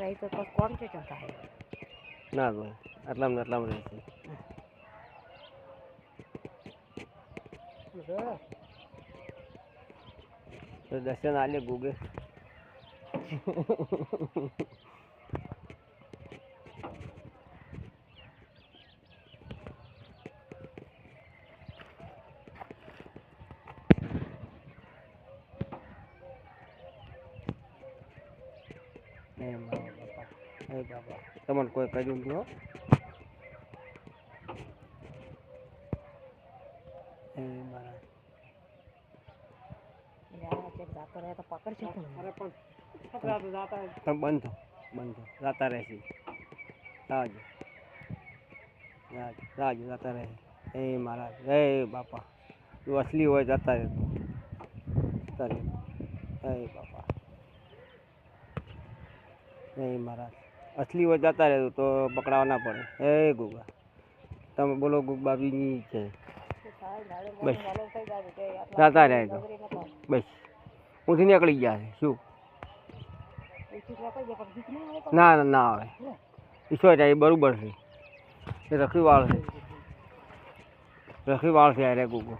રહી તો કોણ છે ચલતા હે ના ભાઈ આટલામાં રહેશે તો દર્શન આલે ગોગે બાપા તમને કોઈ કર્યું ન મારા જાતા રહે તો પકડ છે બંધ જાતા રહેશે રાજુ જાતા રહે એ મારા જય બાપા તું અસલી હોય જતા રહેતો જય બાપા જય મહારાજ અસલી હોય જતા રહેતો તો પકડાવા ના પડે હે ગુગા તમે બોલો ગુગા બીની છે બસ જતા રહે તો બસ ઉઠી નીકળી ગયા છે શું ના આવે ઈશ્વર જાય બરાબર છે એ રખીવાળ છે અરે ગુગો